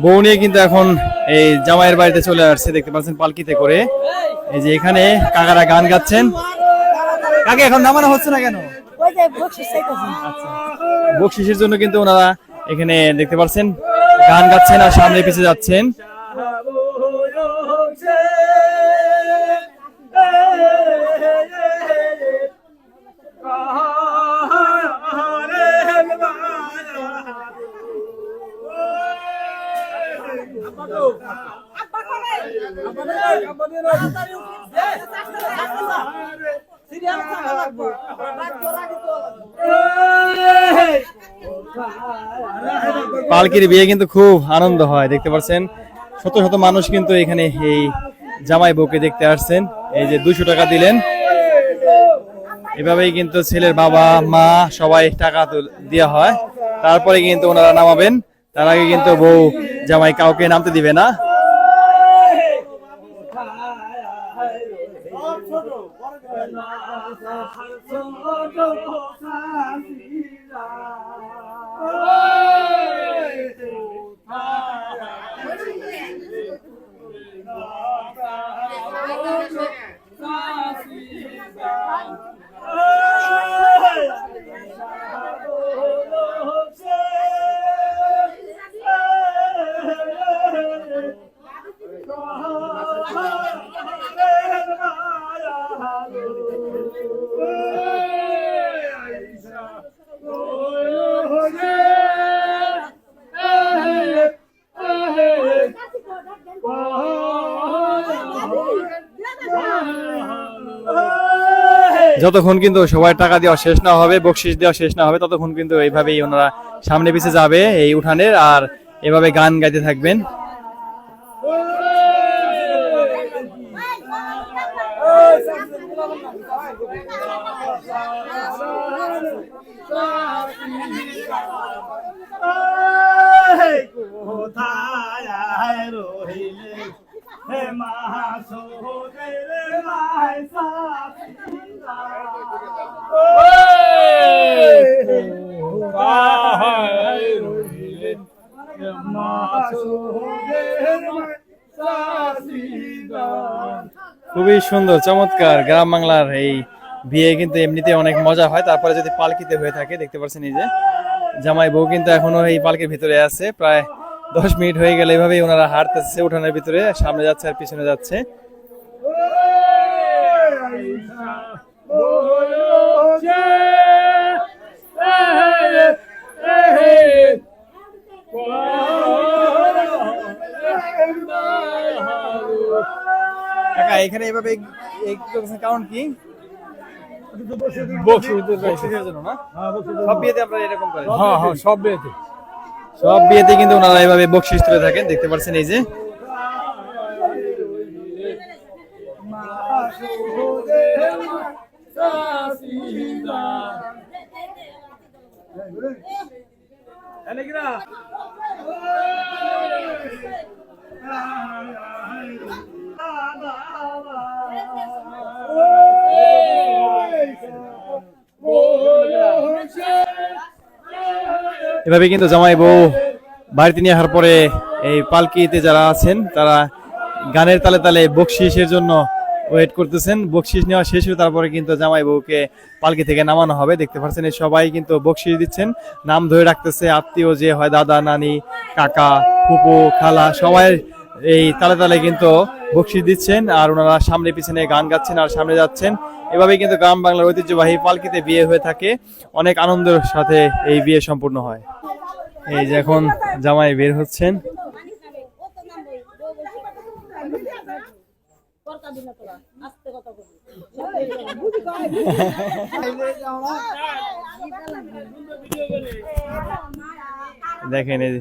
বউ নিয়ে কিন্তু এখন এই জামাইয়ের বাড়িতে চলে আসছে, দেখতে পাচ্ছেন পালকিতে করে। এই যে এখানে কাকারা গান গাচ্ছেন। কাকে এখন নামানো হচ্ছে না কেন? বকশিসের জন্য কিন্তু ওনারা এখানে দেখতে পাচ্ছেন গান গাচ্ছেন আর সামনে পিছিয়ে যাচ্ছেন। পালকির বিয়ে কিন্তু খুব আনন্দ হয়, দেখতে পাচ্ছেন শত শত মানুষ কিন্তু এখানে এই জামাই বউকে দেখতে আসছেন। এই যে 200 টাকা দিলেন, এভাবেই কিন্তু ছেলের বাবা মা সবাই টাকা দেওয়া হয়, তারপরে কিন্তু ওনারা নামাবেন। তার আগে কিন্তু বউ জামাই কাউকে নামতে দিবে না। যতক্ষণ কিন্তু সবাই টাকা দেওয়া শেষ না হবে, বকশিস দেওয়া শেষ না হবে, ততক্ষণ কিন্তু এইভাবেই ওনারা সামনে পিছিয়ে যাবে এই উঠানের, আর এভাবে গান গাইতে থাকবেন। খুবই সুন্দর চমৎকার গ্রাম বাংলার এই বিয়ে কিন্তু এমনিতে অনেক মজা হয়, তারপরে যদি পালকিতে হয়ে থাকে দেখতে পাচ্ছেন এই যে জামাই বউ কিন্তু এখনো এই পালকির ভিতরে আছে। প্রায় 10 মিনিট হয়ে গেলে এভাবেই ওনারা হাঁটতেছে উঠানের ভিতরে, সামনে যাচ্ছে আর পিছনে যাচ্ছে। কাকা এখানে এভাবে কারণ কি? বকশিসের জন্য না? সব বিয়েতে আপনারা এরকম করেন? হ্যাঁ হ্যাঁ, সব বিয়েতে কিন্তু ওনারা এভাবে বকশিস তুলে থাকেন, দেখতে পাচ্ছেন এই যে। এভাবে কিন্তু জামাই বউ বাড়িতে নিয়ে আসার পরে এই পালকিতে যারা আছেন তারা গানের তালে তালে বকশিসের জন্য ওয়েট করতেছেন। বকশিস নেওয়া শেষ হয়ে তারপরে কিন্তু জামাই বউকে পালকি থেকে নামানো হবে, দেখতে পাচ্ছেন সবাই কিন্তু বকশিস দিচ্ছেন, নাম ধরে রাখতেছে। আত্মীয় যে হয় দাদা নানি কাকা ফুপু খালা সবাই এই তালে তালে কিন্তু বকশিস দিচ্ছেন, আর ওনারা সামনে পিছনে গান গাচ্ছেন আর সামনে যাচ্ছেন। এভাবেই কিন্তু গ্রাম বাংলার ঐতিহ্যবাহী পালকিতে বিয়ে হয়ে থাকে, অনেক আনন্দের সাথে এই বিয়ে সম্পূর্ণ হয়। এই যে এখন জামাই বের হচ্ছেন। দেখেন এই